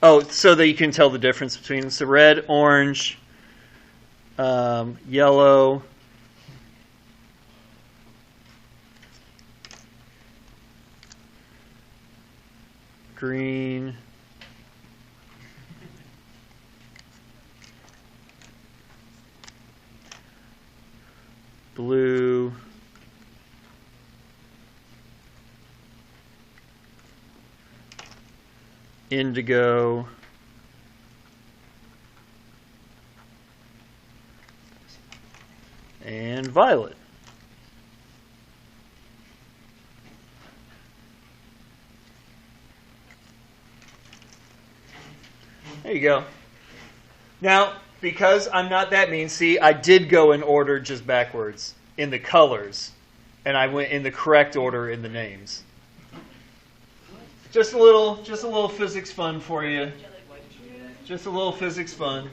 Oh, so that you can tell the difference between so red, orange, yellow, green, blue, indigo, and violet. There you go. Now, because I'm not that mean, see, I did go in order just backwards in the colors, and I went in the correct order in the names. Just a little physics fun for you. Just a little physics fun.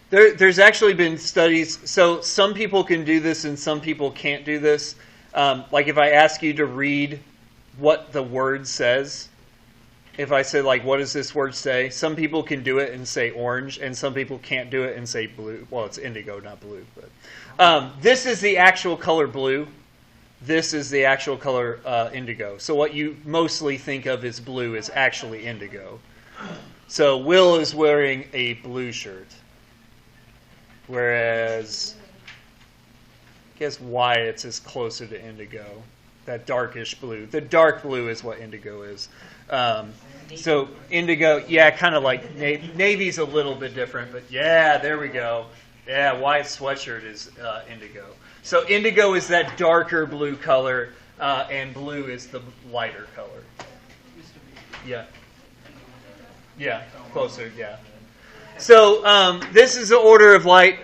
There's actually been studies, so some people can do this and some people can't do this. Like if I ask you to read what the word says, if I say, like, what does this word say? Some people can do it and say orange, and some people can't do it and say blue. Well, it's indigo, not blue. But this is the actual color blue. This is the actual color indigo. So what you mostly think of as blue is actually indigo. So Will is wearing a blue shirt. Whereas, I guess Wyatt's is closer to indigo. That darkish blue. The dark blue is what indigo is. So indigo, yeah, kind of like navy's a little bit different, but yeah, there we go. Yeah, Wyatt's sweatshirt is indigo. So indigo is that darker blue color, and blue is the lighter color. Yeah. Yeah, closer, yeah. So this is the order of light.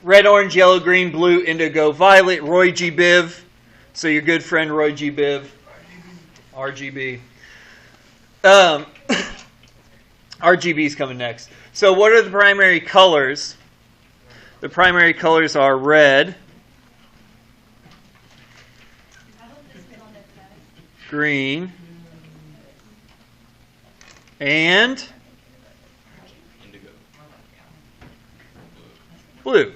Red, orange, yellow, green, blue, indigo, violet, Roy G. Biv. So your good friend Roy G. Biv. RGB. RGB is coming next. So what are the primary colors? The primary colors are red, green, and blue.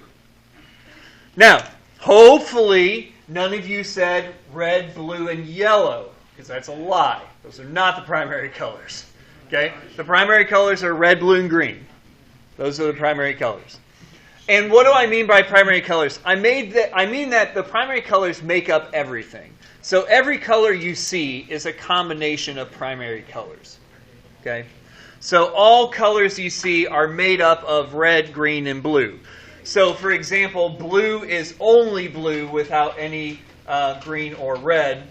Now, hopefully, none of you said red, blue, and yellow, because that's a lie. Those are not the primary colors. Okay? The primary colors are red, blue, and green. Those are the primary colors. And what do I mean by primary colors? I mean that the primary colors make up everything. So every color you see is a combination of primary colors. Okay? So all colors you see are made up of red, green, and blue. So, for example, blue is only blue without any green or red.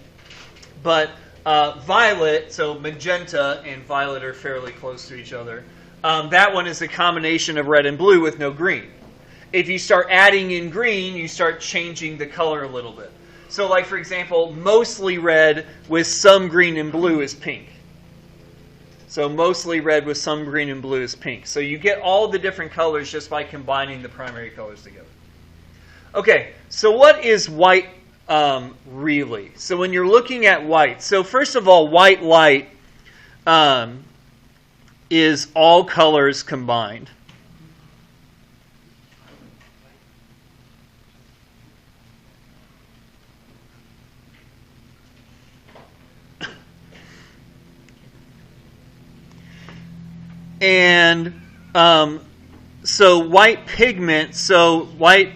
But violet, so magenta and violet are fairly close to each other. That one is a combination of red and blue with no green. If you start adding in green, you start changing the color a little bit. So, like, for example, mostly red with some green and blue is pink. So mostly red with some green and blue is pink. So you get all the different colors just by combining the primary colors together. Okay, so what is white really? So when you're looking at white, so first of all, white light is all colors combined. And so white pigment, so white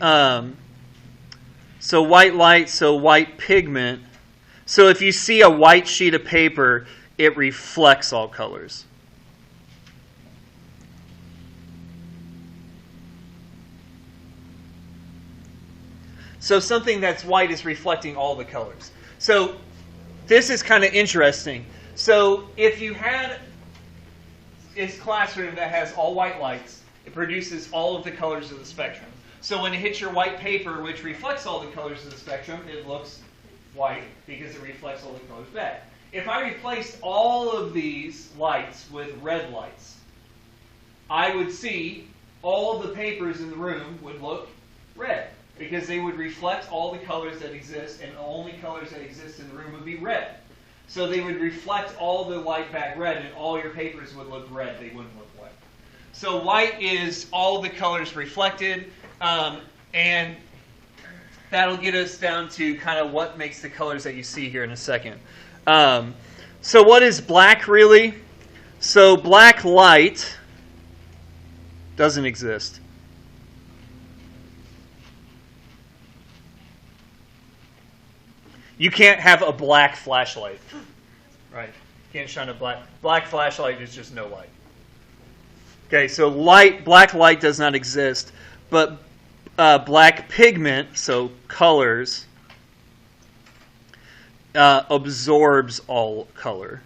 light, so white pigment. So if you see a white sheet of paper, it reflects all colors. So something that's white is reflecting all the colors. So this is kind of interesting. So if you had this classroom that has all white lights, it produces all of the colors of the spectrum. So when it hits your white paper, which reflects all the colors of the spectrum, it looks white because it reflects all the colors back. If I replaced all of these lights with red lights, I would see all of the papers in the room would look red because they would reflect all the colors that exist, and the only colors that exist in the room would be red. So they would reflect all the light back red, and all your papers would look red. They wouldn't look white. So white is all the colors reflected, and that'll get us down to kind of what makes the colors that you see here in a second. So what is black really? So black light doesn't exist. You can't have a black flashlight, right? You can't shine a black flashlight is just no light. Okay, so black light does not exist, but black pigment, so colors, absorbs all color.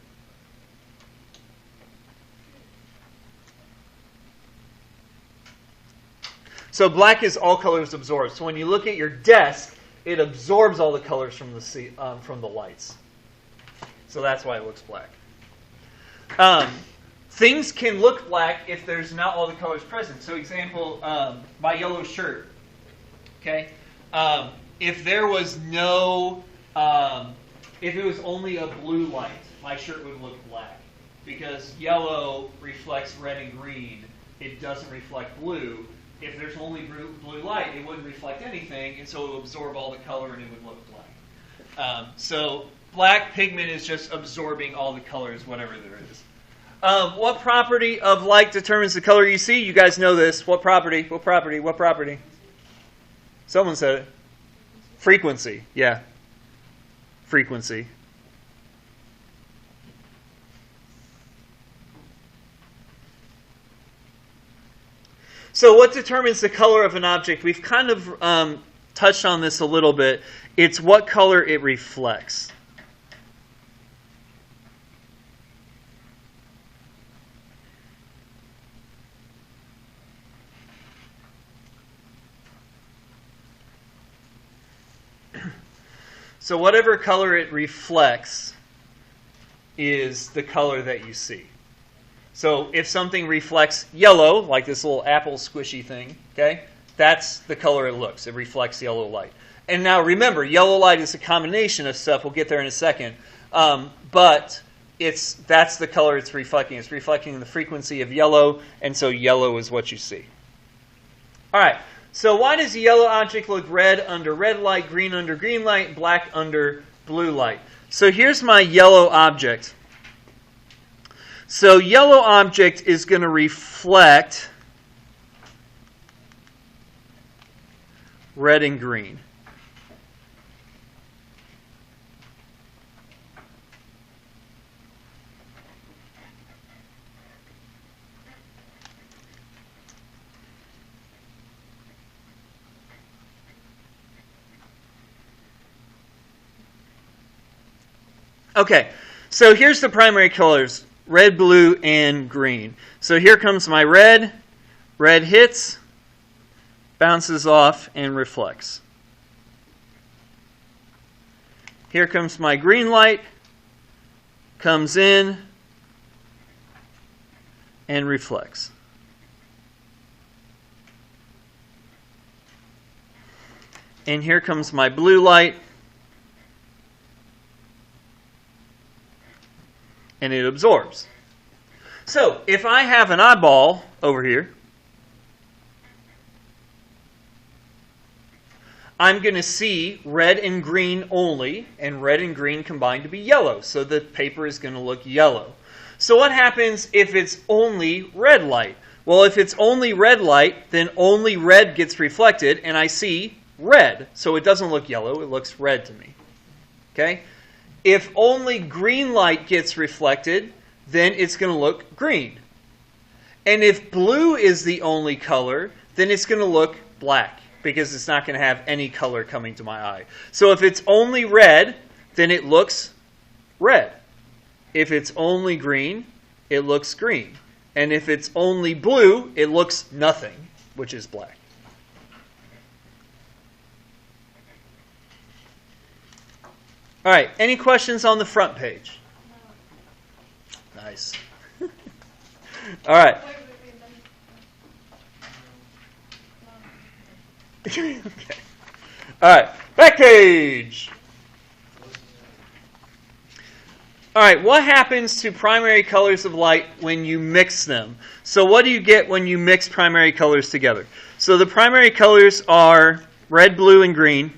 So black is all colors absorbed. So when you look at your desk, it absorbs all the colors from the lights. So that's why it looks black. Things can look black if there's not all the colors present. So example, my yellow shirt. Okay, if there was no, if it was only a blue light, my shirt would look black because yellow reflects red and green. It doesn't reflect blue. If there's only blue light, it wouldn't reflect anything, and so it would absorb all the color and it would look black. So black pigment is just absorbing all the colors, whatever there is. What property of light determines the color you see? You guys know this. What property? What property? What property? Someone said it. Frequency. Yeah. Frequency. So what determines the color of an object? We've kind of touched on this a little bit. It's what color it reflects. So whatever color it reflects is the color that you see. So if something reflects yellow, like this little apple squishy thing, okay, that's the color it looks. It reflects yellow light. And now remember, yellow light is a combination of stuff. We'll get there in a second. But that's the color it's reflecting. It's reflecting the frequency of yellow, and so yellow is what you see. All right. So why does a yellow object look red under red light, green under green light, black under blue light? So here's my yellow object. So yellow object is going to reflect red and green. Okay, so here's the primary colors, red, blue, and green. So here comes my red. Red hits, bounces off, and reflects. Here comes my green light, comes in, and reflects. And here comes my blue light, and it absorbs. So if I have an eyeball over here, I'm going to see red and green only, and red and green combined to be yellow. So the paper is going to look yellow. So what happens if it's only red light? Well, if it's only red light, then only red gets reflected, and I see red. So it doesn't look yellow, it looks red to me. Okay? If only green light gets reflected, then it's going to look green. And if blue is the only color, then it's going to look black, because it's not going to have any color coming to my eye. So if it's only red, then it looks red. If it's only green, it looks green. And if it's only blue, it looks nothing, which is black. All right, any questions on the front page? Nice. All right. Okay. All right, back page. All right, what happens to primary colors of light when you mix them? So what do you get when you mix primary colors together? So the primary colors are red, blue, and green.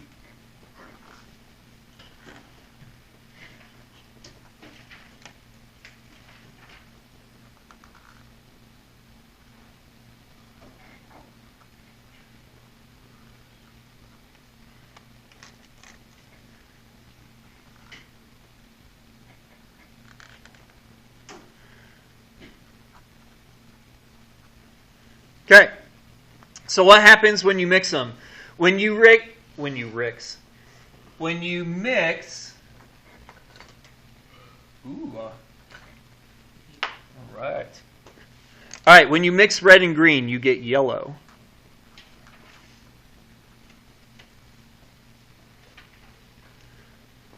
Okay, so what happens when you mix them? When you mix, all right. All right, when you mix red and green, you get yellow.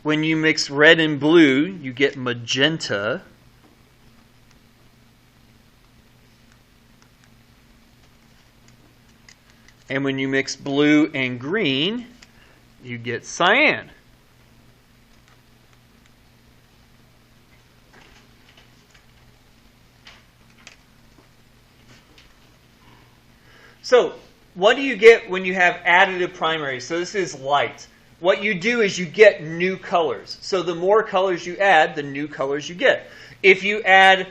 When you mix red and blue, you get magenta. And when you mix blue and green, you get cyan. So, what do you get when you have additive primaries? So this is light. What you do is you get new colors. So the more colors you add, the new colors you get. If you add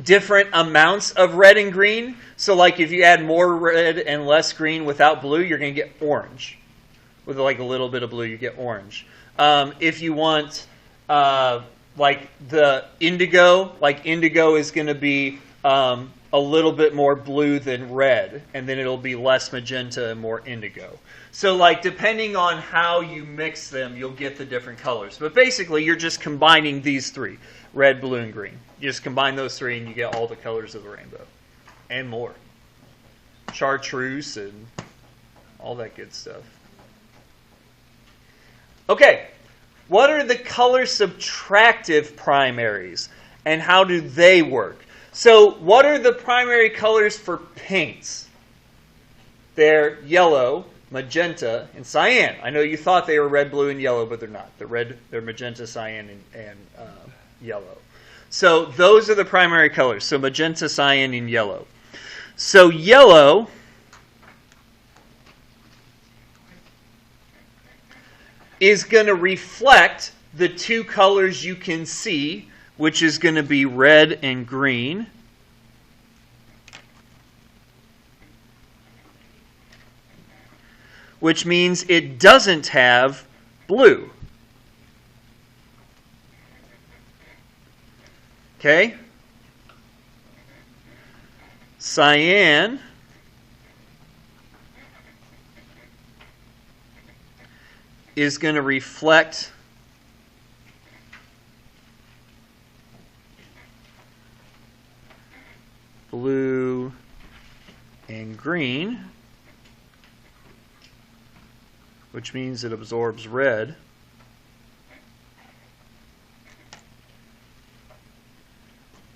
different amounts of red and green, so like if you add more red and less green without blue, you're going to get orange. With like a little bit of blue, you get orange. If you want like the indigo, is going to be a little bit more blue than red, and then it'll be less magenta and more indigo. So like depending on how you mix them, you'll get the different colors. But basically, you're just combining these three, red, blue, and green. You just combine those three and you get all the colors of the rainbow. And more. Chartreuse and all that good stuff. Okay, what are the color subtractive primaries and how do they work? So what are the primary colors for paints? They're yellow, magenta, and cyan. I know you thought they were red, blue, and yellow, but they're not. They're magenta, cyan, and yellow. So those are the primary colors. So magenta, cyan, and yellow. So yellow is going to reflect the two colors you can see, which is going to be red and green. Which means it doesn't have blue. Okay? Cyan is going to reflect blue and green, which means it absorbs red.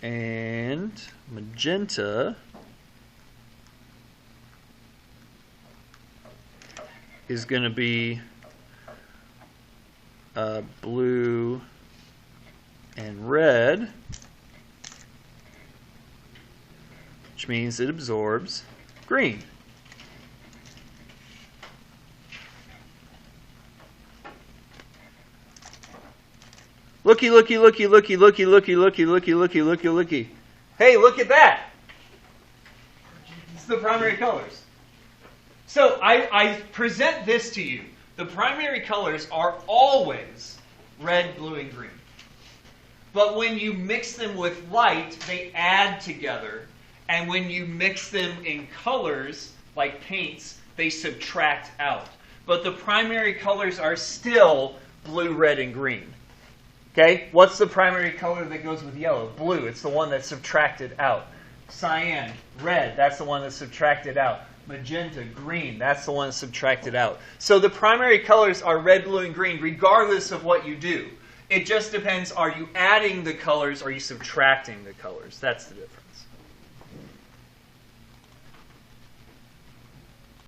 And magenta is going to be blue and red, which means it absorbs green. Looky, looky, looky, looky, looky, looky, looky, looky, looky, looky, looky. Hey, look at that. It's the primary colors. So I present this to you. The primary colors are always red, blue, and green. But when you mix them with light, they add together. And when you mix them in colors, like paints, they subtract out. But the primary colors are still blue, red, and green. Okay? What's the primary color that goes with yellow? Blue. It's the one that's subtracted out. Cyan, red. That's the one that's subtracted out. Magenta, green. That's the one that's subtracted out. So the primary colors are red, blue, and green regardless of what you do. It just depends, are you adding the colors or are you subtracting the colors? That's the difference.